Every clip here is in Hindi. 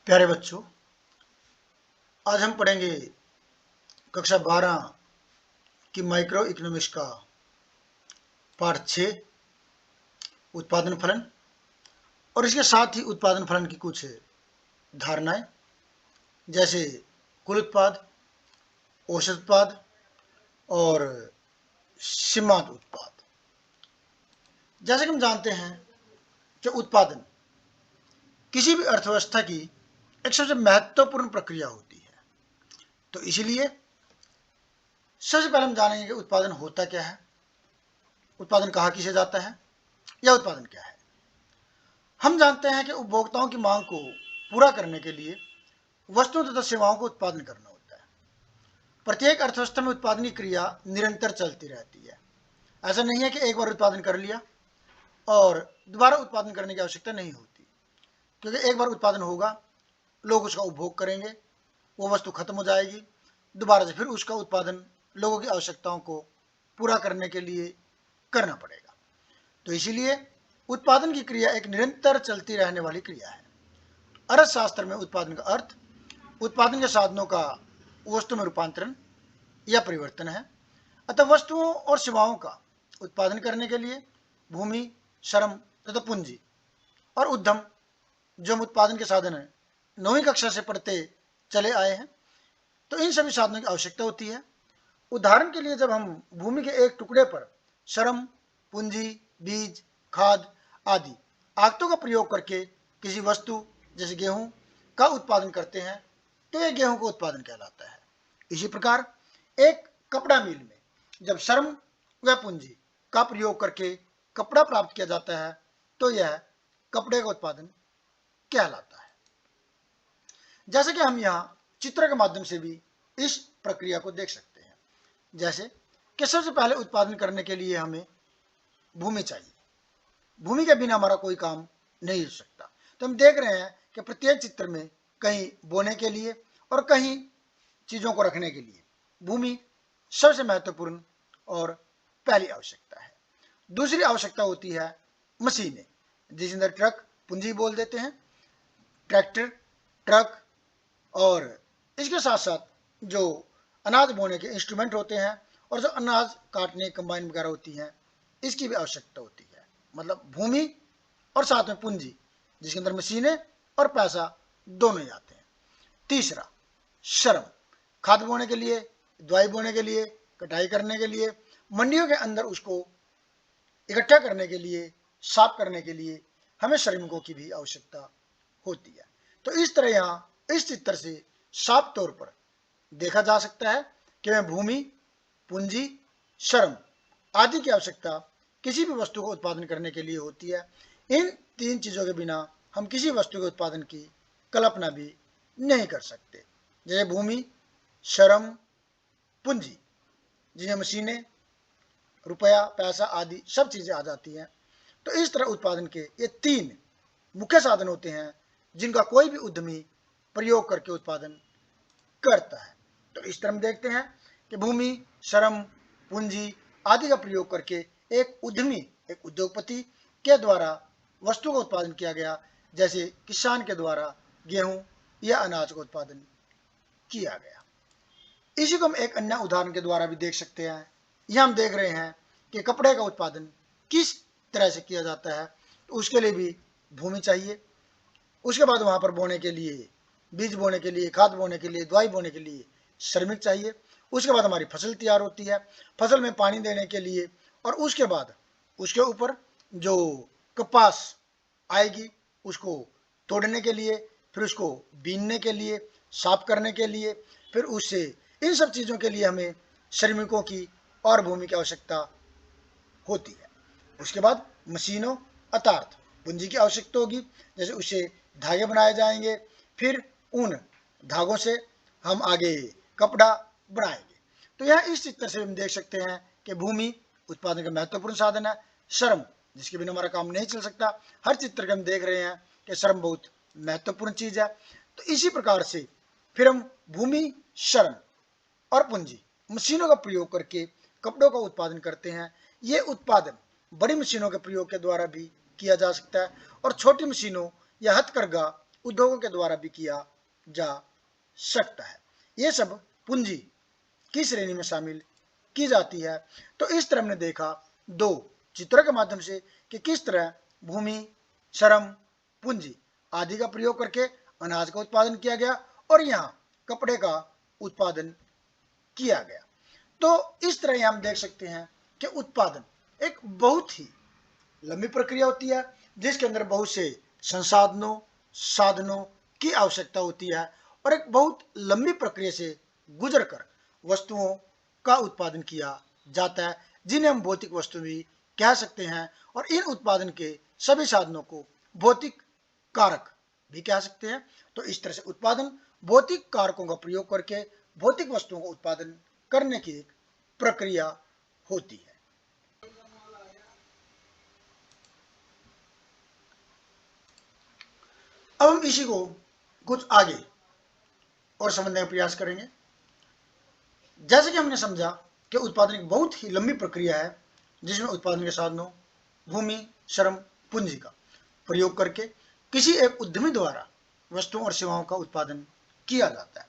प्यारे बच्चों, आज हम पढ़ेंगे कक्षा 12 की माइक्रो इकोनॉमिक्स का पाठ 6 उत्पादन फलन और इसके साथ ही उत्पादन फलन की कुछ धारणाएं, जैसे कुल उत्पाद, औसत उत्पाद और सीमांत उत्पाद। जैसे कि हम जानते हैं कि उत्पादन किसी भी अर्थव्यवस्था की एक सबसे महत्वपूर्ण प्रक्रिया होती है। तो इसीलिए सबसे पहले हम जानेंगे कि उत्पादन होता क्या है, उत्पादन कहाँ किसे जाता है या उत्पादन क्या है। हम जानते हैं कि उपभोक्ताओं की मांग को पूरा करने के लिए वस्तुओं तथा सेवाओं को उत्पादन करना होता है। प्रत्येक अर्थव्यवस्था में उत्पादन की क्रिया निरंतर चलती रहती है। ऐसा नहीं है कि एक बार उत्पादन कर लिया और दोबारा उत्पादन करने की आवश्यकता नहीं होती, क्योंकि एक बार उत्पादन होगा, लोग उसका उपभोग करेंगे, वो वस्तु खत्म हो जाएगी, दोबारा से फिर उसका उत्पादन लोगों की आवश्यकताओं को पूरा करने के लिए करना पड़ेगा। तो इसीलिए उत्पादन की क्रिया एक निरंतर चलती रहने वाली क्रिया है। अर्थशास्त्र में उत्पादन का अर्थ उत्पादन के साधनों का वस्तु में रूपांतरण या परिवर्तन है। अतः वस्तुओं और सेवाओं का उत्पादन करने के लिए भूमि, श्रम तथा पूंजी और उद्यम, जो हम उत्पादन के साधन है 9वीं कक्षा से पढ़ते चले आए हैं, तो इन सभी साधनों की आवश्यकता होती है। उदाहरण के लिए, जब हम भूमि के एक टुकड़े पर श्रम, पूंजी, बीज, खाद आदि आगतों का प्रयोग करके किसी वस्तु जैसे गेहूं का उत्पादन करते हैं, तो यह गेहूं का उत्पादन कहलाता है। इसी प्रकार एक कपड़ा मिल में जब श्रम व पूंजी का प्रयोग करके कपड़ा प्राप्त किया जाता है, तो यह कपड़े का उत्पादन कहलाता है। जैसे कि हम यहाँ चित्र के माध्यम से भी इस प्रक्रिया को देख सकते हैं। जैसे कि सबसे पहले उत्पादन करने के लिए हमें भूमि चाहिए। भूमि के बिना हमारा कोई काम नहीं हो सकता। तो हम देख रहे हैं कि प्रत्येक चित्र में कहीं बोने के लिए और कहीं चीज़ों को रखने के लिए भूमि सबसे महत्वपूर्ण और पहली आवश्यकता है। दूसरी आवश्यकता होती है मशीनें, जिसके अंदर ट्रक पूंजी बोल देते हैं, ट्रैक्टर, ट्रक और इसके साथ साथ जो अनाज बोने के इंस्ट्रूमेंट होते हैं और जो अनाज काटने कंबाइन वगैरह होती हैं, इसकी भी आवश्यकता होती है। मतलब भूमि और साथ में पूंजी, जिसके अंदर मशीनें और पैसा दोनों ही आते हैं। तीसरा श्रम, खाद बोने के लिए, दवाई बोने के लिए, कटाई करने के लिए, मंडियों के अंदर उसको इकट्ठा करने के लिए, साफ करने के लिए हमें श्रमिकों की भी आवश्यकता होती है। तो इस तरह यहाँ इस चित्र से साफ तौर पर देखा जा सकता है कि मैं भूमि, पूंजी, श्रम आदि की आवश्यकता किसी भी वस्तु को उत्पादन करने के लिए होती है। इन तीन चीज़ों के बिना हम किसी वस्तु के उत्पादन की कल्पना भी नहीं कर सकते। जैसे भूमि, श्रम, पूंजी, जिसमें मशीनें, रुपया, पैसा आदि सब चीज़ें आ जाती हैं। तो इस तरह उत्पादन के ये तीन मुख्य साधन होते हैं जिनका कोई भी उद्यमी प्रयोग करके उत्पादन करता है। तो इस तरह हम देखते हैं कि भूमि, श्रम, पूंजी आदि का प्रयोग करके एक उद्यमी, एक उद्योगपति के द्वारा वस्तु का उत्पादन किया गया, जैसे किसान के द्वारा गेहूं या अनाज का उत्पादन किया गया। इसी को हम एक अन्य उदाहरण के द्वारा भी देख सकते हैं। यह हम देख रहे हैं कि कपड़े का उत्पादन किस तरह से किया जाता है। तो उसके लिए भी भूमि चाहिए, उसके बाद वहाँ पर बोने के लिए, बीज बोने के लिए, खाद बोने के लिए, दवाई बोने के लिए श्रमिक चाहिए। उसके बाद हमारी फसल तैयार होती है, फसल में पानी देने के लिए, और उसके बाद उसके ऊपर जो कपास आएगी उसको तोड़ने के लिए, फिर उसको बीनने के लिए, साफ करने के लिए, फिर उससे इन सब चीज़ों के लिए हमें श्रमिकों की और भूमि की आवश्यकता होती है। उसके बाद मशीनों अर्थात पूंजी की आवश्यकता होगी, जैसे उससे धागे बनाए जाएंगे, फिर उन धागों से हम आगे कपड़ा बनाएंगे। तो यह इस चित्र से हम देख सकते हैं कि भूमि उत्पादन का महत्वपूर्ण साधन है, श्रम जिसके बिना हमारा काम नहीं चल सकता। हर चित्र के हम देख रहे हैं कि श्रम बहुत महत्वपूर्ण चीज़ है। तो इसी प्रकार से फिर हम भूमि, श्रम और पूंजी, मशीनों का प्रयोग करके कपड़ों का उत्पादन करते हैं। ये उत्पादन बड़ी मशीनों के प्रयोग के द्वारा भी किया जा सकता है और छोटी मशीनों या हथकरघा उद्योगों के द्वारा भी किया जा सकता है। ये सब पूंजी की श्रेणी में शामिल की जाती है। तो इस तरह हमने देखा दो चित्रों के माध्यम से कि किस तरह भूमि, श्रम, पूंजी आदि का प्रयोग करके अनाज का उत्पादन किया गया और यहाँ कपड़े का उत्पादन किया गया। तो इस तरह हम देख सकते हैं कि उत्पादन एक बहुत ही लंबी प्रक्रिया होती है जिसके अंदर बहुत से संसाधनों, साधनों की आवश्यकता होती है और एक बहुत लंबी प्रक्रिया से गुजरकर वस्तुओं का उत्पादन किया जाता है जिन्हें हम भौतिक वस्तु भी कह सकते हैं। और इन उत्पादन के सभी साधनों को भौतिक कारक भी कह सकते हैं। तो इस तरह से उत्पादन भौतिक कारकों का प्रयोग करके भौतिक वस्तुओं का उत्पादन करने की एक प्रक्रिया होती है। अब हम इसी को कुछ आगे और समझने का प्रयास करेंगे। जैसे कि हमने समझा कि उत्पादन एक बहुत ही लंबी प्रक्रिया है जिसमें उत्पादन के साधनों, भूमि, श्रम, पूंजी का प्रयोग करके किसी एक उद्यमी द्वारा वस्तुओं और सेवाओं का उत्पादन किया जाता है।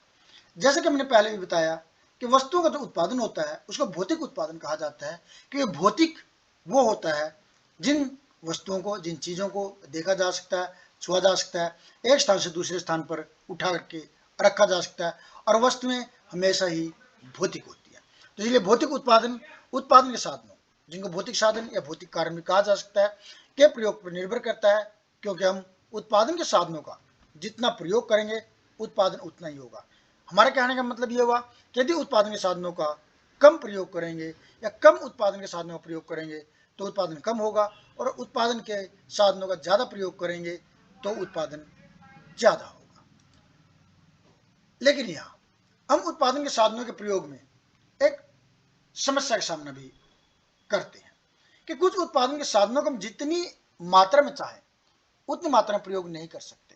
जैसे कि हमने पहले भी बताया कि वस्तुओं का जो उत्पादन होता है उसको भौतिक उत्पादन कहा जाता है, क्योंकि भौतिक वो होता है जिन वस्तुओं को, जिन चीज़ों को देखा जा सकता है, छुआ जा सकता है, एक स्थान से दूसरे स्थान पर उठा करके रखा जा सकता है और वस्तुएं हमेशा ही भौतिक होती है। तो इसलिए भौतिक उत्पादन, उत्पादन के साधनों जिनको भौतिक साधन या भौतिक कारण भी कहा जा सकता है के प्रयोग पर निर्भर करता है, क्योंकि हम उत्पादन के साधनों का जितना प्रयोग करेंगे उत्पादन उतना ही होगा। हमारे कहने का मतलब ये हुआ कि यदि उत्पादन के साधनों का कम प्रयोग करेंगे या कम उत्पादन के साधनों का प्रयोग करेंगे तो उत्पादन कम होगा और उत्पादन के साधनों का ज़्यादा प्रयोग करेंगे तो उत्पादन ज़्यादा होगा। लेकिन यहाँ हम उत्पादन के साधनों के प्रयोग में एक समस्या का सामना भी करते हैं कि कुछ उत्पादन के साधनों को हम जितनी मात्रा में चाहें उतनी मात्रा में प्रयोग नहीं कर सकते।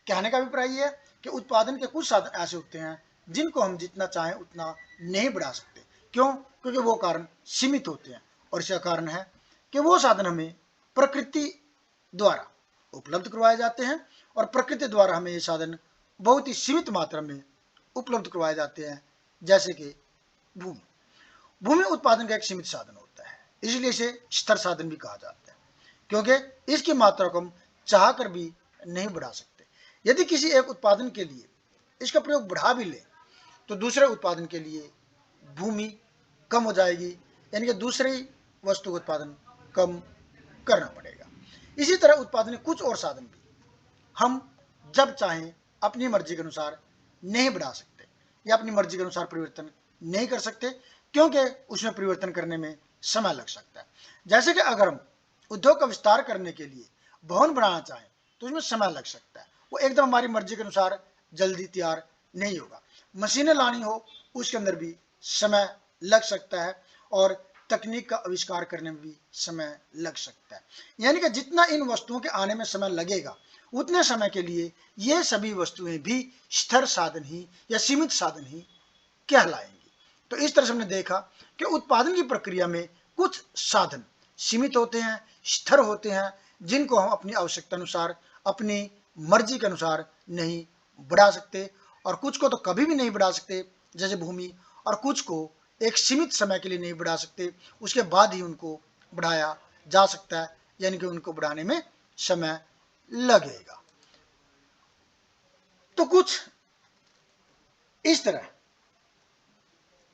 कहने का अभिप्राय यह है कि उत्पादन के कुछ साधन ऐसे होते हैं जिनको हम जितना चाहें उतना नहीं बढ़ा सकते। क्यों? क्योंकि वो कारण सीमित होते हैं और इसका कारण है कि वो साधन हमें प्रकृति द्वारा उपलब्ध करवाए जाते हैं और प्रकृति द्वारा हमें ये साधन बहुत ही सीमित मात्रा में उपलब्ध करवाए जाते हैं। जैसे कि भूमि, भूमि उत्पादन का एक सीमित साधन होता है, इसलिए इसे स्थिर साधन भी कहा जाता है, क्योंकि इसकी मात्रा को हम चाह कर भी नहीं बढ़ा सकते। यदि किसी एक उत्पादन के लिए इसका प्रयोग बढ़ा भी ले तो दूसरे उत्पादन के लिए भूमि कम हो जाएगी, यानी कि दूसरी वस्तु का उत्पादन कम करना पड़ेगा। इसी तरह उत्पादन के कुछ और साधन भी हम जब चाहें अपनी मर्जी के अनुसार नहीं बढ़ा सकते या अपनी मर्जी के अनुसार परिवर्तन नहीं कर सकते, क्योंकि उसमें परिवर्तन करने में समय लग सकता है। जैसे कि अगर हम उद्योग का विस्तार करने के लिए भवन बनाना चाहें तो उसमें समय लग सकता है, वो एकदम हमारी मर्जी के अनुसार जल्दी तैयार नहीं होगा। मशीनें लानी हो उसके अंदर भी समय लग सकता है और तकनीक का आविष्कार करने में भी समय लग सकता है। यानी कि जितना इन वस्तुओं के आने में समय लगेगा उतने समय के लिए ये सभी वस्तुएं भी स्थिर साधन ही या सीमित साधन ही कहलाएंगी। तो इस तरह से हमने देखा कि उत्पादन की प्रक्रिया में कुछ साधन सीमित होते हैं, स्थिर होते हैं, जिनको हम अपनी आवश्यकता अनुसार, अपनी मर्जी के अनुसार नहीं बढ़ा सकते, और कुछ को तो कभी भी नहीं बढ़ा सकते जैसे भूमि, और कुछ को एक सीमित समय के लिए नहीं बढ़ा सकते, उसके बाद ही उनको बढ़ाया जा सकता है, यानी कि उनको बढ़ाने में समय लगेगा। तो कुछ इस तरह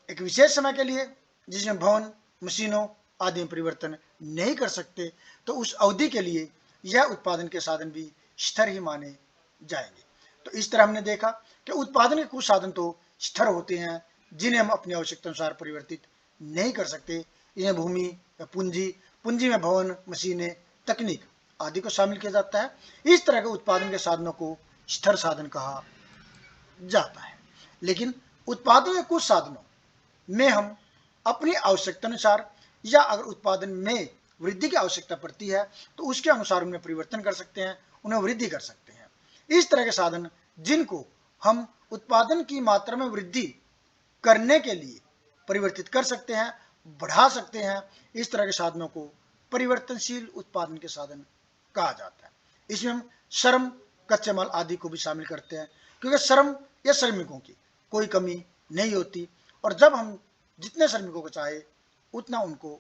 एक विशेष समय के लिए जिसमें भवन, मशीनों आदि में परिवर्तन नहीं कर सकते, तो उस अवधि के लिए यह उत्पादन के साधन भी स्थिर ही माने जाएंगे। तो इस तरह हमने देखा कि उत्पादन के कुछ साधन तो स्थिर होते हैं जिन्हें हम अपनी आवश्यकता अनुसार परिवर्तित नहीं कर सकते। इन्हें भूमि या पूंजी, पूंजी में भवन, मशीनें, तकनीक आदि को शामिल किया जाता है। इस तरह के उत्पादन के साधनों को स्थिर साधन कहा जाता है। लेकिन उत्पादन के कुछ साधनों में हम अपनी आवश्यकता अनुसार या अगर उत्पादन में वृद्धि की आवश्यकता पड़ती है तो उसके अनुसार उन्हें परिवर्तन कर सकते हैं, उन्हें वृद्धि कर सकते हैं। इस तरह के साधन जिनको हम उत्पादन की मात्रा में वृद्धि करने के लिए परिवर्तित कर सकते हैं, बढ़ा सकते हैं, इस तरह के साधनों को परिवर्तनशील उत्पादन के साधन कहा जाता है। इसमें हम श्रम, कच्चे माल आदि को भी शामिल करते हैं, क्योंकि श्रम या श्रमिकों की कोई कमी नहीं होती और जब हम जितने श्रमिकों को चाहे उतना उनको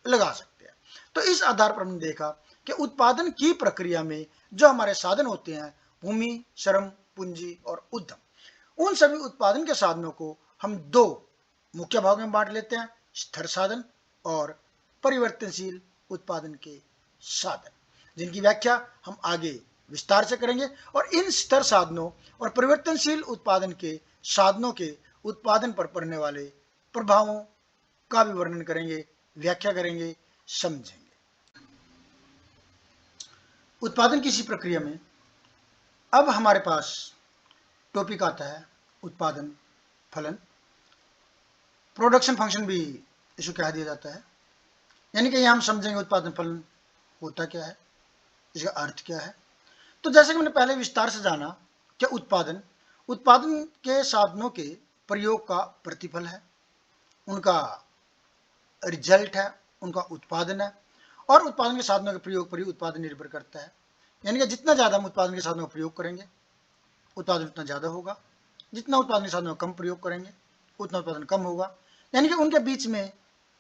लगा सकते हैं। तो इस आधार पर हमने देखा कि उत्पादन की प्रक्रिया में जो हमारे साधन होते हैं, भूमि, श्रम, पूंजी और उद्यम, उन सभी उत्पादन के साधनों को हम दो मुख्य भागों में बांट लेते हैं, स्थिर साधन और परिवर्तनशील उत्पादन के साधन, जिनकी व्याख्या हम आगे विस्तार से करेंगे। और इन स्थिर साधनों और परिवर्तनशील उत्पादन के साधनों के उत्पादन पर पड़ने वाले प्रभावों का भी वर्णन करेंगे, व्याख्या करेंगे, समझेंगे। उत्पादन की इसी प्रक्रिया में अब हमारे पास टॉपिक आता है उत्पादन फलन। प्रोडक्शन फंक्शन भी इसको कह दिया जाता है, यानी कि यहाँ हम समझेंगे उत्पादन फलन होता क्या है, इसका अर्थ क्या है। तो जैसे कि मैंने पहले विस्तार से जाना कि उत्पादन के साधनों के प्रयोग का प्रतिफल है, उनका रिजल्ट है, उनका उत्पादन है, और उत्पादन के साधनों के प्रयोग पर ही उत्पादन निर्भर करता है। यानी कि जितना ज़्यादा हम उत्पादन के साधनों का प्रयोग करेंगे उत्पादन उतना ज़्यादा होगा, जितना उत्पादन के साधनों का कम प्रयोग करेंगे उतना उत्पादन कम होगा। यानी कि उनके बीच में,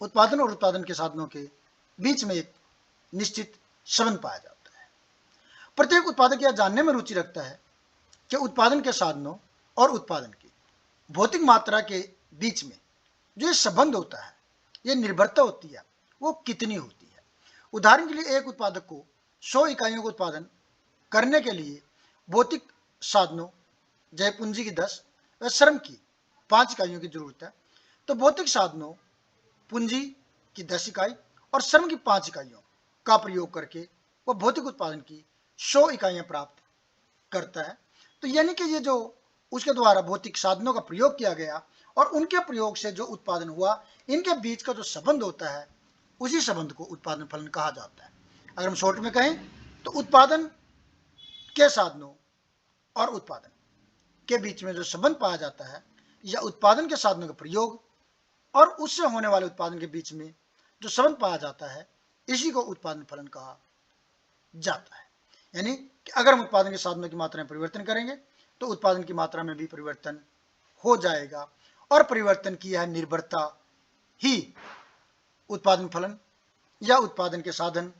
उत्पादन और उत्पादन के साधनों के बीच में एक निश्चित संबंध पाया जाता है। प्रत्येक उत्पादक यह जानने में रुचि रखता है कि उत्पादन के साधनों और उत्पादन की भौतिक मात्रा के बीच में जो ये संबंध होता है, ये निर्भरता होती है, वो कितनी होती है। उदाहरण के लिए एक उत्पादक को 100 इकाइयों का उत्पादन करने के लिए भौतिक साधनों जैसे पूंजी की 10 व श्रम की 5 इकाइयों की जरूरत है। तो भौतिक साधनों, पूंजी की 10 इकाई और श्रम की 5 इकाइयों का प्रयोग करके वह भौतिक उत्पादन की 100 इकाइयां प्राप्त करता है। तो यानी कि ये जो उसके द्वारा भौतिक साधनों का प्रयोग किया गया और उनके प्रयोग से जो उत्पादन हुआ, इनके बीच का जो संबंध होता है, उसी संबंध को उत्पादन फलन कहा जाता है। अगर हम शॉर्ट में कहें तो उत्पादन के साधनों और उत्पादन के बीच में जो संबंध पाया जाता है, या उत्पादन के साधनों का प्रयोग और उससे होने वाले उत्पादन के बीच में जो संबंध पाया जाता है, इसी को उत्पादन फलन कहा जाता है। यानी कि अगर हम उत्पादन के साधनों की मात्रा में परिवर्तन करेंगे तो उत्पादन की मात्रा में भी परिवर्तन हो जाएगा, और परिवर्तन की यह निर्भरता ही उत्पादन फलन या उत्पादन के साधन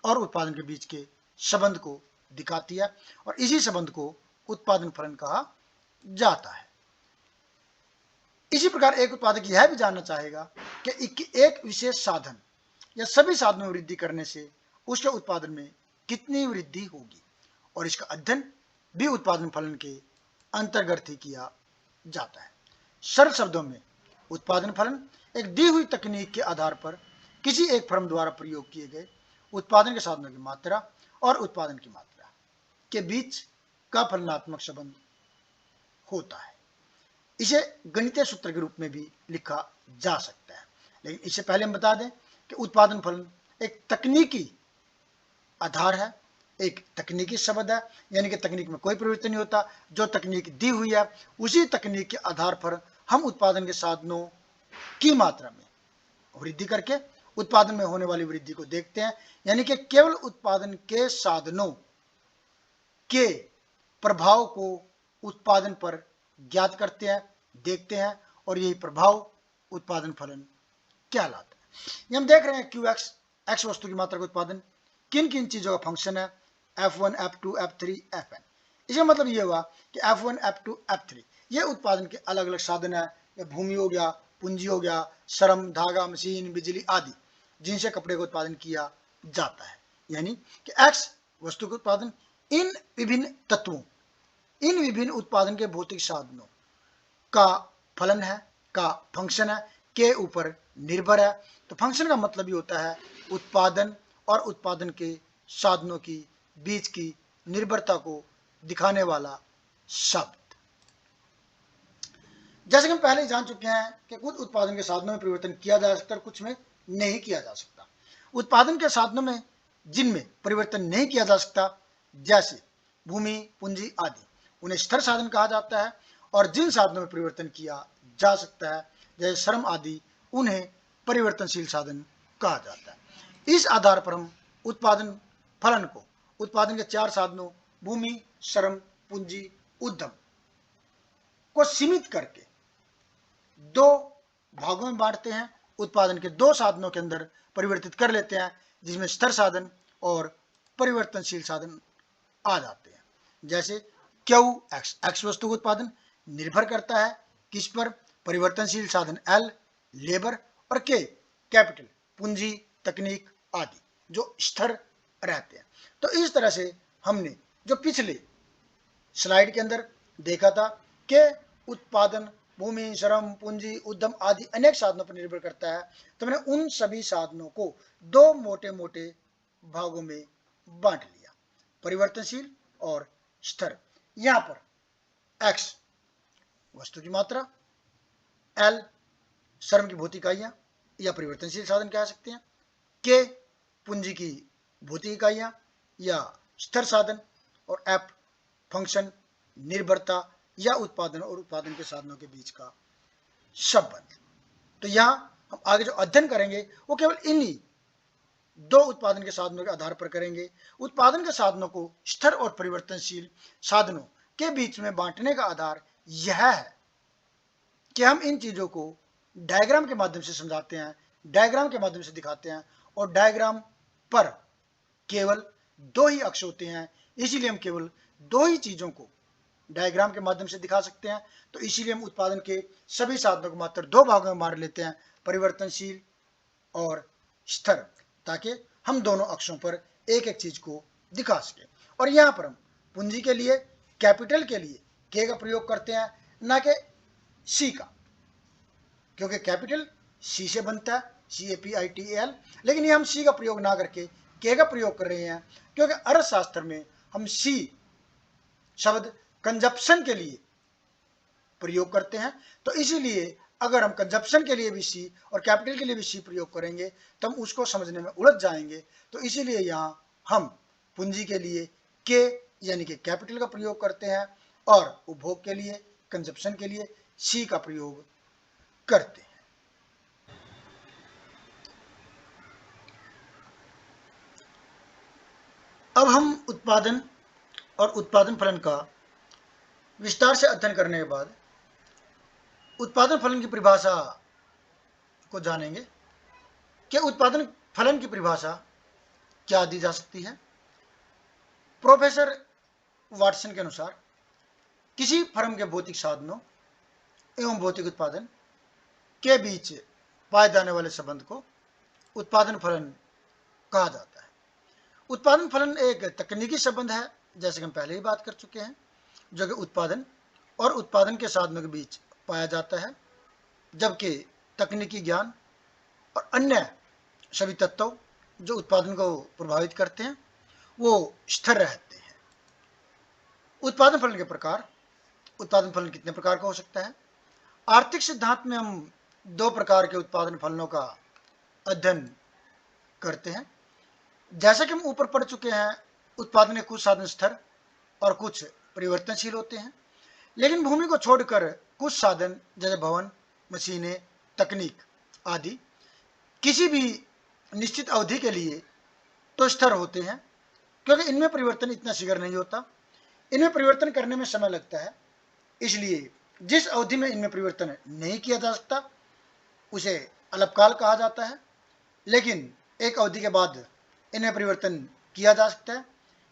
और उत्पादन के बीच के संबंध को दिखाती है, और इसी संबंध को उत्पादन फलन कहा जाता है। इसी प्रकार एक उत्पादक यह भी जानना चाहेगा कि एक विशेष साधन या सभी साधनों में वृद्धि करने से उसके उत्पादन में कितनी वृद्धि होगी, और इसका अध्ययन भी उत्पादन फलन के अंतर्गत ही किया जाता है। सरल शब्दों में उत्पादन फलन एक दी हुई तकनीक के आधार पर किसी एक फर्म द्वारा प्रयोग किए गए उत्पादन के साधनों की मात्रा और उत्पादन की मात्रा के बीच का फलनात्मक संबंध होता है। इसे गणितीय सूत्र के रूप में भी लिखा जा सकता है, लेकिन इससे पहले हम बता दें कि उत्पादन फलन एक तकनीकी आधार है, एक तकनीकी शब्द है, यानी कि तकनीक में कोई परिवर्तन नहीं होता। जो तकनीक दी हुई है उसी तकनीक के आधार पर हम उत्पादन के साधनों की मात्रा में वृद्धि करके उत्पादन में होने वाली वृद्धि को देखते हैं। यानी कि केवल उत्पादन के साधनों के प्रभाव को उत्पादन पर ज्ञात करते हैं, देखते हैं, और यही प्रभाव उत्पादन फलन कहलाता है। ये हम देख रहे हैं QX, X वस्तु की मात्रा का उत्पादन किन किन चीजों का फंक्शन है, F1, F2, F3, Fn। इसका मतलब ये हुआ कि F1, F2, F3 ये उत्पादन के अलग अलग साधन है, या भूमि हो गया, पूंजी हो गया, श्रम, धागा, मशीन, बिजली आदि, जिनसे कपड़े का उत्पादन किया जाता है। यानी कि X वस्तु का उत्पादन इन विभिन्न तत्वों, इन विभिन्न उत्पादन के भौतिक साधनों का फलन है, का फंक्शन है, के ऊपर निर्भर है। तो फंक्शन का मतलब ही होता है उत्पादन और उत्पादन के साधनों की बीच की निर्भरता को दिखाने वाला शब्द। जैसे कि हम पहले ही जान चुके हैं कि कुछ उत्पादन के साधनों में परिवर्तन किया जा सकता है, कुछ में नहीं किया जा सकता। उत्पादन के साधनों में जिनमें परिवर्तन नहीं किया जा सकता, जैसे भूमि, पूंजी आदि, उन्हें स्थिर साधन कहा जाता है, और जिन साधनों में परिवर्तन किया जा सकता है जैसे श्रम आदि, उन्हें परिवर्तनशील साधन कहा जाता है। इस आधार पर हम उत्पादन फलन को उत्पादन के 4 साधनों भूमि, श्रम, पूंजी, उद्यम को सीमित करके दो भागों में बांटते हैं, उत्पादन के दो साधनों के अंदर परिवर्तित कर लेते हैं, जिसमें स्थिर साधन और परिवर्तनशील साधन आ जाते हैं। जैसे क्यू एक्स वस्तु का उत्पादन निर्भर करता है किस पर? परिवर्तनशील साधन एल लेबर और के कैपिटल पूंजी, तकनीक आदि जो स्थिर रहते हैं। तो इस तरह से हमने जो पिछले स्लाइड के अंदर देखा था कि उत्पादन भूमि, श्रम, पूंजी, उद्यम आदि अनेक साधनों पर निर्भर करता है, तो मैंने उन सभी साधनों को दो मोटे मोटे भागों में बांट लिया, परिवर्तनशील और स्थिर। यहां पर एक्स वस्तु की मात्रा, एल श्रम की भौतिक इकाइयां या परिवर्तनशील साधन कह सकते हैं, के पूंजी की भौतिक इकाइयां या स्थिर साधन, और एफ फंक्शन निर्भरता या उत्पादन और उत्पादन के साधनों के बीच का संबंध। तो यहां हम आगे जो अध्ययन करेंगे वो केवल इन्हीं दो उत्पादन के साधनों के आधार पर करेंगे। उत्पादन के साधनों को स्थिर और परिवर्तनशील साधनों के बीच में बांटने का आधार यह है कि हम इन चीजों को डायग्राम के माध्यम से समझाते हैं, डायग्राम के माध्यम से दिखाते हैं, और डायग्राम पर केवल दो ही अक्ष होते हैं, इसीलिए हम केवल दो ही चीजों को डायग्राम के माध्यम से दिखा सकते हैं। तो इसीलिए हम उत्पादन के सभी साधनों को मात्र दो भागों में बांट लेते हैं, परिवर्तनशील और स्थिर, ताकि हम दोनों अक्षों पर एक एक चीज को दिखा सके। और यहां पर हम पूंजी के लिए, कैपिटल के लिए के का प्रयोग करते हैं, ना कि सी का, क्योंकि कैपिटल सी से बनता है, CAPITAL, लेकिन ये हम सी का प्रयोग ना करके के का प्रयोग कर रहे हैं, क्योंकि अर्थशास्त्र में हम सी शब्द कंजप्शन के लिए प्रयोग करते हैं। तो इसीलिए अगर हम कंजप्शन के लिए भी सी और कैपिटल के लिए भी सी प्रयोग करेंगे तो हम उसको समझने में उलझ जाएंगे। तो इसीलिए यहाँ हम पूंजी के लिए के यानी कि कैपिटल का प्रयोग करते हैं और उपभोग के लिए, कंजप्शन के लिए सी का प्रयोग करते हैं। अब हम उत्पादन और उत्पादन फलन का विस्तार से अध्ययन करने के बाद उत्पादन फलन की परिभाषा को जानेंगे कि उत्पादन फलन की परिभाषा क्या दी जा सकती है। प्रोफेसर वाटसन के अनुसार किसी फर्म के भौतिक साधनों एवं भौतिक उत्पादन के बीच पाए जाने वाले संबंध को उत्पादन फलन कहा जाता है। उत्पादन फलन एक तकनीकी संबंध है, जैसे कि हम पहले ही बात कर चुके हैं, जो कि उत्पादन और उत्पादन के साधनों के बीच पाया जाता है, जबकि तकनीकी ज्ञान और अन्य सभी तत्व जो उत्पादन को प्रभावित करते हैं वो स्थिर रहते हैं। उत्पादन फलन के प्रकार, उत्पादन फलन कितने प्रकार का हो सकता है? आर्थिक सिद्धांत में हम दो प्रकार के उत्पादन फलनों का अध्ययन करते हैं। जैसा कि हम ऊपर पढ़ चुके हैं, उत्पादन के कुछ साधन स्थिर और कुछ परिवर्तनशील होते हैं, लेकिन भूमि को छोड़कर कुछ साधन जैसे भवन, मशीनें, तकनीक आदि किसी भी निश्चित अवधि के लिए तो स्थिर होते हैं, क्योंकि इनमें परिवर्तन इतना शीघ्र नहीं होता, इनमें परिवर्तन करने में समय लगता है। इसलिए जिस अवधि में इनमें परिवर्तन नहीं किया जा सकता उसे अल्पकाल कहा जाता है, लेकिन एक अवधि के बाद इनमें परिवर्तन किया जा सकता है,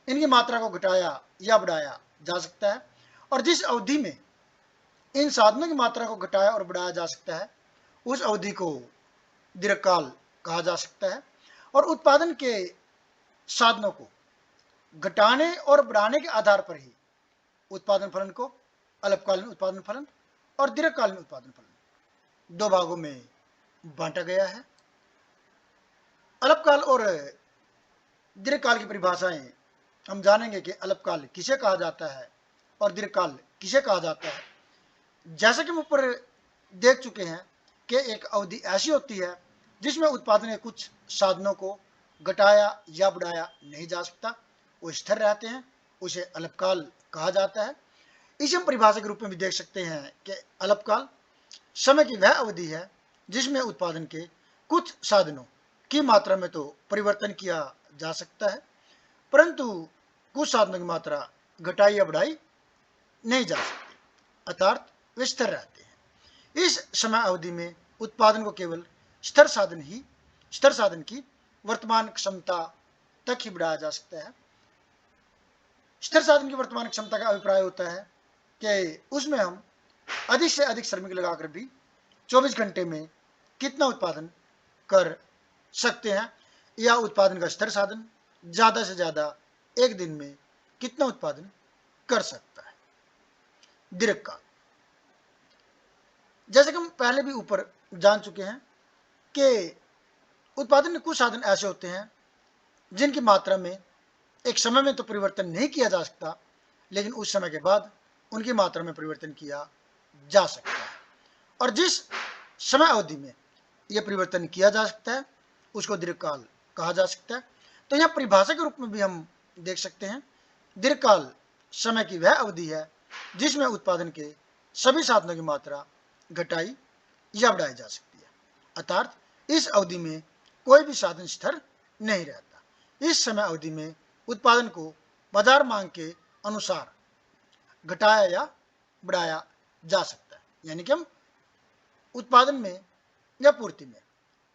इनकी मात्रा को घटाया या बढ़ाया जा सकता है, और जिस अवधि में इन साधनों की मात्रा को घटाया और बढ़ाया जा सकता है उस अवधि को दीर्घकाल कहा जा सकता है। और उत्पादन के साधनों को घटाने और बढ़ाने के आधार पर ही उत्पादन फलन को अल्पकालीन उत्पादन फलन और दीर्घकालीन उत्पादन फलन दो भागों में बांटा गया है। अल्पकाल और दीर्घकाल की परिभाषाएं हम जानेंगे कि अल्पकाल किसे कहा जाता है और दीर्घकाल किसे कहा जाता है। जैसा कि हम ऊपर देख चुके हैं कि एक अवधि ऐसी होती है जिसमें उत्पादन के कुछ साधनों को घटाया या बढ़ाया नहीं जा सकता, वो स्थिर रहते हैं, उसे अल्पकाल कहा जाता है। इसे हम परिभाषा के रूप में भी देख सकते हैं कि अल्पकाल समय की वह अवधि है जिसमें उत्पादन के कुछ साधनों की मात्रा में तो परिवर्तन किया जा सकता है, परंतु कुछ साधनों की मात्रा घटाई या बढ़ाई नहीं जा सकती, अर्थात वे स्थिर रहते हैं। इस समय अवधि में उत्पादन को केवल स्थिर साधन की वर्तमान क्षमता तक ही बढ़ाया जा सकता है। स्थिर साधन की वर्तमान क्षमता का अभिप्राय होता है कि उसमें हम अधिक से अधिक श्रमिक लगाकर भी 24 घंटे में कितना उत्पादन कर सकते हैं, या उत्पादन का स्थिर साधन ज्यादा से ज्यादा एक दिन में कितना उत्पादन कर सकता है। दीर्घकाल, जैसे कि हम पहले भी ऊपर जान चुके हैं कि उत्पादन में कुछ साधन ऐसे होते हैं जिनकी मात्रा में एक समय में तो परिवर्तन नहीं किया जा सकता, लेकिन उस समय के बाद उनकी मात्रा में परिवर्तन किया जा सकता है, और जिस समय अवधि में यह परिवर्तन किया जा सकता है उसको दीर्घकाल कहा जा सकता है। तो यह परिभाषा के रूप में भी हम देख सकते हैं, दीर्घकाल समय की वह अवधि है जिसमें उत्पादन के सभी साधनों की मात्रा घटाई या बढ़ाई जा सकती है, अर्थात इस अवधि में कोई भी साधन स्थिर नहीं रहता। इस समय अवधि में उत्पादन को बाजार मांग के अनुसार घटाया या बढ़ाया जा सकता है, यानी कि हम उत्पादन में या पूर्ति में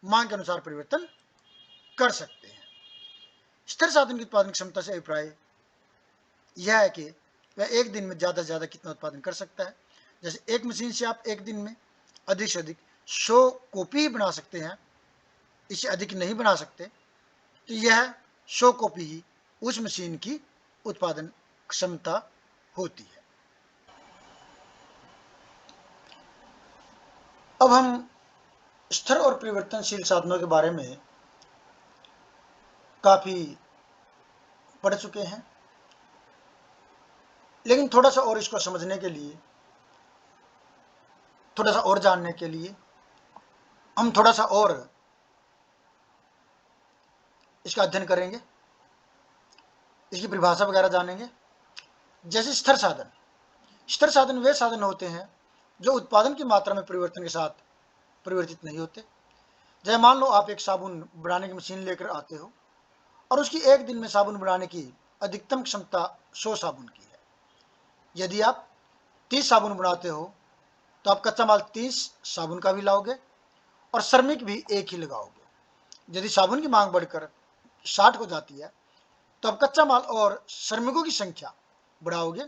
मांग के अनुसार परिवर्तन कर सकते हैं। स्थिर साधन की उत्पादन क्षमता से अभिप्राय यह है कि वह एक दिन में ज्यादा से ज्यादा कितना उत्पादन कर सकता है। जैसे एक मशीन से आप एक दिन में अधिक से अधिक 100 कॉपी ही बना सकते हैं, इससे अधिक नहीं बना सकते, तो यह 100 कॉपी ही उस मशीन की उत्पादन क्षमता होती है। अब हम स्थिर और परिवर्तनशील साधनों के बारे में काफी पढ़ चुके हैं, लेकिन थोड़ा सा और इसको समझने के लिए, थोड़ा सा और जानने के लिए हम थोड़ा सा और इसका अध्ययन करेंगे, इसकी परिभाषा वगैरह जानेंगे। जैसे स्थिर साधन वे साधन होते हैं जो उत्पादन की मात्रा में परिवर्तन के साथ परिवर्तित नहीं होते। जैसे मान लो आप एक साबुन बनाने की मशीन लेकर आते हो और उसकी एक दिन में साबुन बनाने की अधिकतम क्षमता 100 साबुन की है। यदि आप 30 साबुन बनाते हो तो आप कच्चा माल 30 साबुन का भी लाओगे और श्रमिक भी एक ही लगाओगे। यदि साबुन की मांग बढ़कर 60 हो जाती है तो आप कच्चा माल और श्रमिकों की संख्या बढ़ाओगे,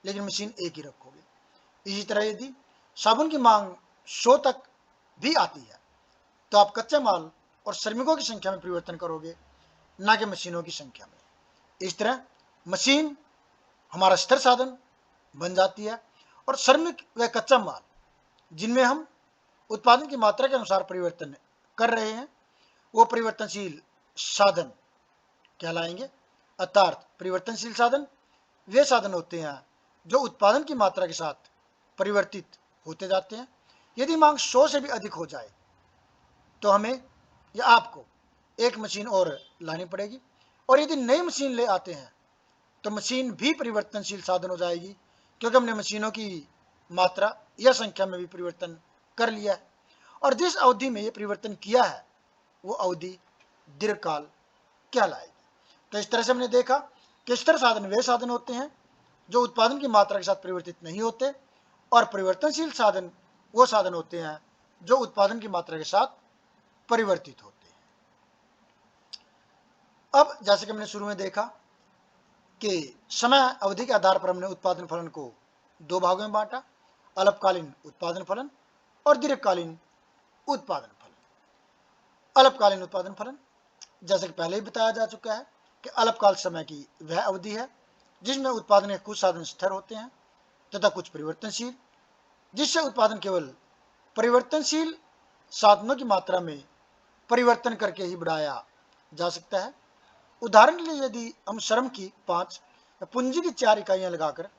लेकिन मशीन एक ही रखोगे। इसी तरह यदि साबुन की मांग 100 तक भी आती है तो आप कच्चे माल और श्रमिकों की संख्या में परिवर्तन करोगे, ना कि मशीनों की संख्या में। इस तरह मशीन हमारा स्थिर साधन बन जाती है और श्रमिक व कच्चा माल जिनमें हम उत्पादन की मात्रा के अनुसार परिवर्तन कर रहे हैं वो परिवर्तनशील साधन कहलाएंगे। अर्थात परिवर्तनशील साधन वे साधन होते हैं जो उत्पादन की मात्रा के साथ परिवर्तित होते जाते हैं। यदि मांग 100 से भी अधिक हो जाए तो हमें या आपको एक मशीन और लानी पड़ेगी, और यदि नई मशीन ले आते हैं तो मशीन भी परिवर्तनशील साधन हो जाएगी, क्योंकि हमने मशीनों की मात्रा या संख्या में भी परिवर्तन कर लिया है, और जिस अवधि में ये परिवर्तन किया है वो अवधि दीर्घकाल कहलाएगी। तो इस तरह से हमने देखा कि स्थिर साधन वे साधन होते हैं जो उत्पादन की मात्रा के साथ परिवर्तित नहीं होते, और परिवर्तनशील साधन वो साधन होते हैं जो उत्पादन की मात्रा के साथ परिवर्तित होते हैं। अब जैसे कि हमने शुरू में देखा कि समय अवधि के आधार पर हमने उत्पादन फलन को दो भागों में बांटा, अल्पकालीन उत्पादन फलन और दीर्घकालीन उत्पादन फलन। अल्पकालीन उत्पादन फलन जैसे कि पहले ही बताया जा चुका है कि अल्पकाल समय की वह अवधि है जिसमें उत्पादन के कुछ साधन स्थिर होते हैं तथा कुछ परिवर्तनशील, जिससे उत्पादन केवल परिवर्तनशील साधनों की मात्रा में परिवर्तन करके ही बढ़ाया जा सकता है। उदाहरण के लिए यदि हम श्रम की 5 या पूंजी की 4 इकाइयां लगाकर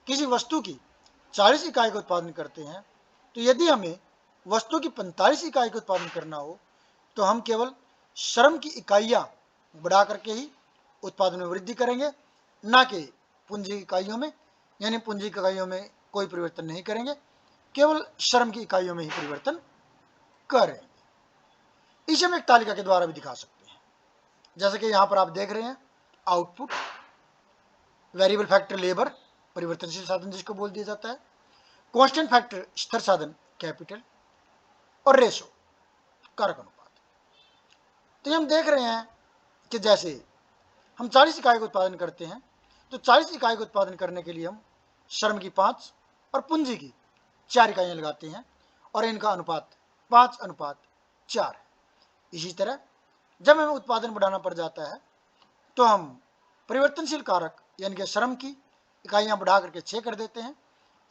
किसी वस्तु की 40 इकाई का उत्पादन करते हैं, तो यदि हमें वस्तु की 45 इकाई का उत्पादन करना हो तो हम केवल श्रम की इकाइयां बढ़ा करके ही उत्पादन में वृद्धि करेंगे, ना कि पूंजी इकाइयों में, यानी पूंजी इकाइयों में कोई परिवर्तन नहीं करेंगे, केवल श्रम की इकाइयों में ही परिवर्तन करेंगे। इसे हम एक तालिका के द्वारा भी दिखा सकते हैं, जैसे कि यहां पर आप देख रहे हैं आउटपुट, वेरिएबल फैक्टर लेबर परिवर्तनशील साधन जिसको बोल दिया जाता है, कांस्टेंट फैक्टर स्थिर साधन कैपिटल, और रेशो कारक अनुपात। तो ये हम देख रहे हैं कि जैसे हम 40 इकाई का उत्पादन करते हैं तो 40 इकाई का उत्पादन करने के लिए हम श्रम की 5 और पूंजी की 4 इकाइयां लगाते हैं और इनका अनुपात 5:4 है। इसी तरह जब हमें उत्पादन बढ़ाना पड़ जाता है तो हम परिवर्तनशील कारक यानी कि श्रम की इकाइयां बढ़ा करके 6 कर देते हैं,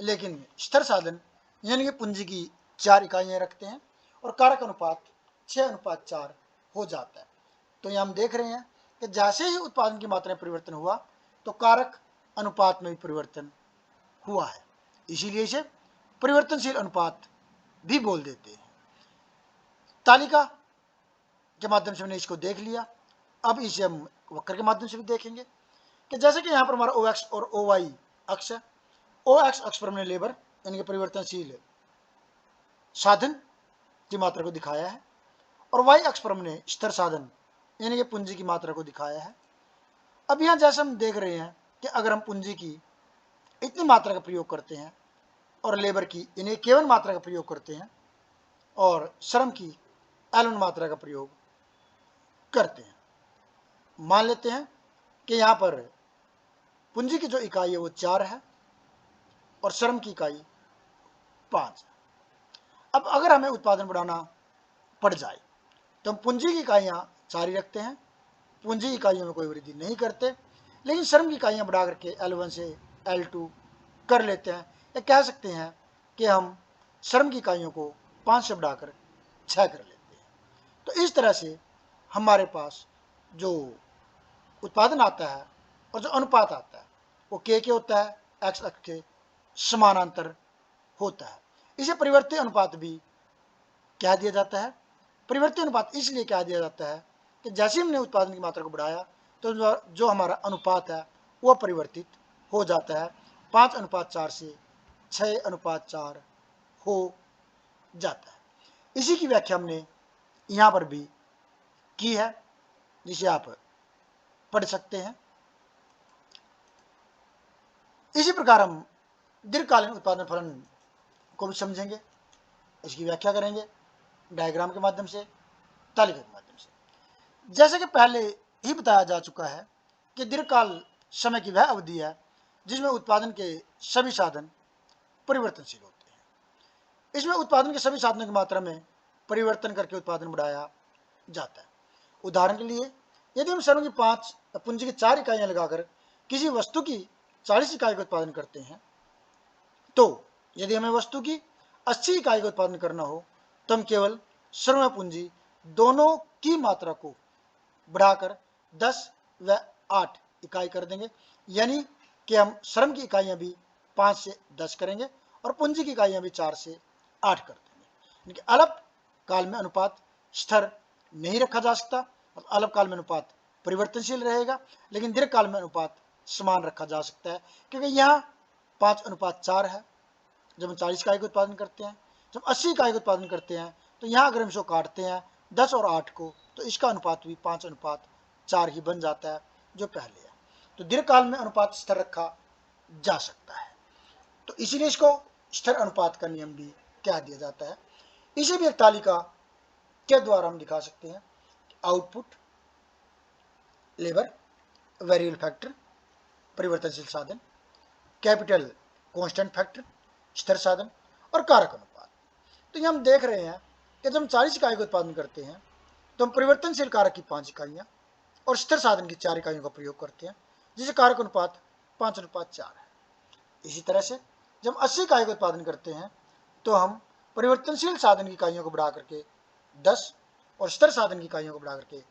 लेकिन स्थिर साधन यानी कि पूंजी की 4 इकाइयां रखते हैं और कारक अनुपात 6:4 हो जाता है। तो यहाँ हम देख रहे हैं कि जैसे ही उत्पादन की मात्रा में परिवर्तन हुआ तो कारक अनुपात में भी परिवर्तन हुआ है, इसीलिए इसे परिवर्तनशील अनुपात भी बोल देते हैं। तालिका के माध्यम से हमने इसको देख लिया, अब इसे हम वक्र के माध्यम से भी देखेंगे कि जैसे कि यहाँ पर हमारा ओ एक्स और ओ वाई अक्ष है। ओ एक्स अक्ष पर हमने लेबर यानी कि परिवर्तनशील साधन की मात्रा को दिखाया है और वाई अक्ष पर हमने स्थिर साधन यानी कि पूंजी की मात्रा को दिखाया है। अब यहाँ जैसे हम देख रहे हैं कि अगर हम पूंजी की इतनी मात्रा का प्रयोग करते हैं और लेबर की इन्हें केवल मात्रा का प्रयोग करते हैं और श्रम की L1 मात्रा का प्रयोग करते हैं, मान लेते हैं कि यहाँ पर पूंजी की जो इकाई है वो 4 है और श्रम की इकाई 5 है। अब अगर हमें उत्पादन बढ़ाना पड़ जाए तो हम पूंजी की इकाइयां 4 ही रखते हैं, पूंजी इकाइयों में कोई वृद्धि नहीं करते, लेकिन श्रम की इकाइयां बढ़ा करके L1 से L2 कर लेते हैं, या कह सकते हैं कि हम श्रम की इकाइयों को 5 से बढ़ाकर 6 कर लेते हैं। तो इस तरह से हमारे पास जो उत्पादन आता है और जो अनुपात आता है वो के होता है, एक्स अक्ष के समानांतर होता है। इसे परिवर्ती अनुपात भी कह दिया जाता है। परिवर्ती अनुपात इसलिए कह दिया जाता है कि जैसे हमने उत्पादन की मात्रा को बढ़ाया तो जो हमारा अनुपात है वो परिवर्तित हो जाता है, 5:4 से 6:4 हो जाता है। इसी की व्याख्या हमने यहाँ पर भी की है, जिसे आप पढ़ सकते हैं। इसी प्रकार हम दीर्घकालीन उत्पादन फलन को भी समझेंगे, इसकी व्याख्या करेंगे डायग्राम के माध्यम से, तालिका के माध्यम से। जैसे कि पहले ही बताया जा चुका है कि दीर्घकाल समय की वह अवधि है जिसमें उत्पादन के सभी साधन परिवर्तनशील होते हैं। इसमें उत्पादन के सभी साधनों की मात्रा में परिवर्तन करके उत्पादन बढ़ाया जाता है। उदाहरण के लिए यदि हम श्रम की 5 पूंजी की 4 इकाइयां लगाकर किसी वस्तु की 40 इकाई का उत्पादन करते हैं, तो यदि हमें वस्तु की 80 इकाई का उत्पादन करना हो तो हम केवल श्रम व पूंजी दोनों की मात्रा को बढ़ाकर 10 व 8 इकाई कर देंगे, यानी कि हम श्रम की इकाइयां भी 5 से 10 करेंगे और पूंजी की इकाइयां भी 4 से 8 कर देंगे। यानी कि अल्पकाल में अनुपात स्थिर नहीं रखा जा सकता, अल्पकाल में अनुपात परिवर्तनशील रहेगा, लेकिन दीर्घकाल में अनुपात समान रखा जा सकता है, क्योंकि यहाँ 5:4 है जब हम 40 इकाई का उत्पादन करते हैं। जब 80 इकाई का उत्पादन करते हैं तो यहाँ अगर हम इसको काटते हैं 10 और 8 को तो इसका अनुपात भी 5:4 ही बन जाता है जो पहले है। तो दीर्घकाल में अनुपात स्थिर रखा जा सकता है, तो इसीलिए इसको स्थिर अनुपात का नियम भी कह दिया जाता है। इसे भी एक तालिका के द्वारा हम दिखा सकते हैं। आउटपुट, लेबर, वेरिएबल फैक्टर परिवर्तनशील साधन, कैपिटल कांस्टेंट फैक्टर स्थिर साधन, और कारक अनुपात। तो ये हम देख रहे हैं कि जब हम 40 इकाई का उत्पादन करते हैं तो हम परिवर्तनशील कारक की 5 इकाइयां और स्थिर साधन की 4 इकाइयों का प्रयोग करते हैं, जिसे कारक अनुपात 5:4 है। इसी तरह से जब 80 इकाई का उत्पादन करते हैं तो हम परिवर्तनशील साधन की इकाइयों को बढ़ा करके 10 और स्थिर साधन की इकाइयों को बढ़ा करके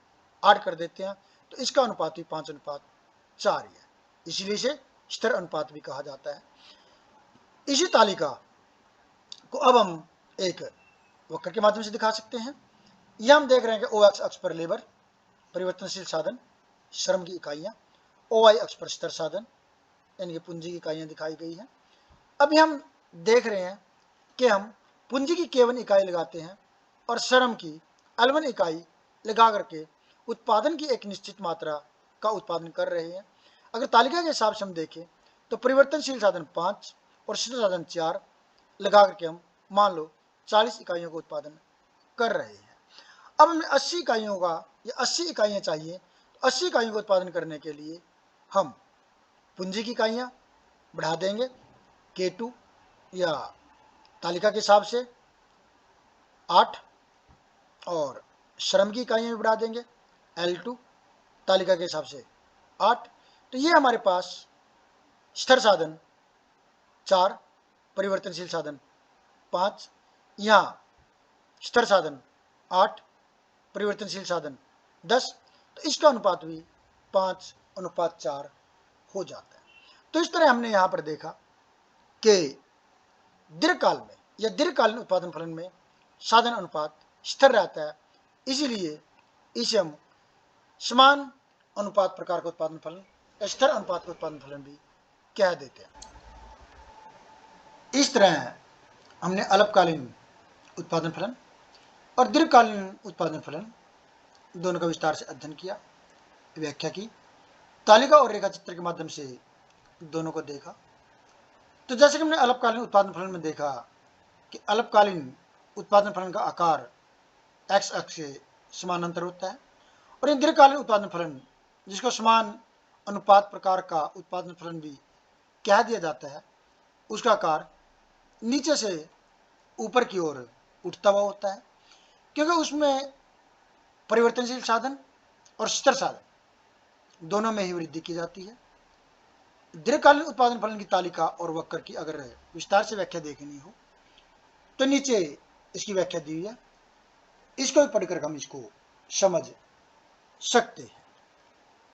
8 कर देते हैं, तो इसका अनुपात भी 5:4 ही है, इसीलिए इसे स्थिर अनुपात भी कहा जाता है। इसी तालिका को अब हम एक वक्र के माध्यम से दिखा सकते हैं। यह हम देख रहे हैं कि ओ एक्स अक्ष पर लेबर परिवर्तनशील साधन श्रम की इकाइयां, ओ वाई अक्ष पर स्थिर साधन यानी कि पूंजी की इकाइयां दिखाई गई हैं। अभी हम देख रहे हैं कि हम पूंजी की केवल इकाई लगाते हैं और श्रम की L1 इकाई लगा करके उत्पादन की एक निश्चित मात्रा का उत्पादन कर रहे हैं। अगर तालिका के हिसाब से हम देखें तो परिवर्तनशील साधन 5 और स्थिर साधन 4 लगा करके हम मान लो 40 इकाइयों का उत्पादन कर रहे हैं। अब हमें 80 इकाइयों का या 80 इकाइयाँ चाहिए, तो 80 इकाइयों का उत्पादन करने के लिए हम पूंजी की इकाइयाँ बढ़ा देंगे K2 या तालिका के हिसाब से 8 और श्रम की इकाइयाँ भी बढ़ा देंगे L2 तालिका के हिसाब से 8। तो ये हमारे पास स्थिर साधन 4, परिवर्तनशील साधन 5, यहाँ स्थिर साधन 8, परिवर्तनशील साधन 10, तो इसका अनुपात भी 5:4 हो जाता है। तो इस तरह हमने यहाँ पर देखा कि दीर्घकाल में या दीर्घकालीन उत्पादन फलन में साधन अनुपात स्थिर रहता है, इसीलिए इसे हम समान अनुपात प्रकार का उत्पादन फलन या स्थिर अनुपात का उत्पादन फलन भी कह देते हैं। इस तरह हमने अल्पकालीन उत्पादन फलन और दीर्घकालीन उत्पादन फलन दोनों का विस्तार से अध्ययन किया, व्याख्या की, तालिका और रेखा चित्र के माध्यम से दोनों को देखा। तो जैसे कि हमने अल्पकालीन उत्पादन फलन में देखा कि अल्पकालीन उत्पादन फलन का आकार x अक्ष से समानांतर होता है, और ये दीर्घकालीन उत्पादन फलन जिसको समान अनुपात प्रकार का उत्पादन फलन भी कह दिया जाता है, उसका आकार नीचे से ऊपर की ओर उठता हुआ होता है, क्योंकि उसमें परिवर्तनशील साधन और स्थिर साधन दोनों में ही वृद्धि की जाती है। दीर्घकालीन उत्पादन फलन की तालिका और वक्र की अगर विस्तार से व्याख्या देखनी हो तो नीचे इसकी व्याख्या दी हुई है, इसको भी पढ़कर हम इसको समझ सकते हैं।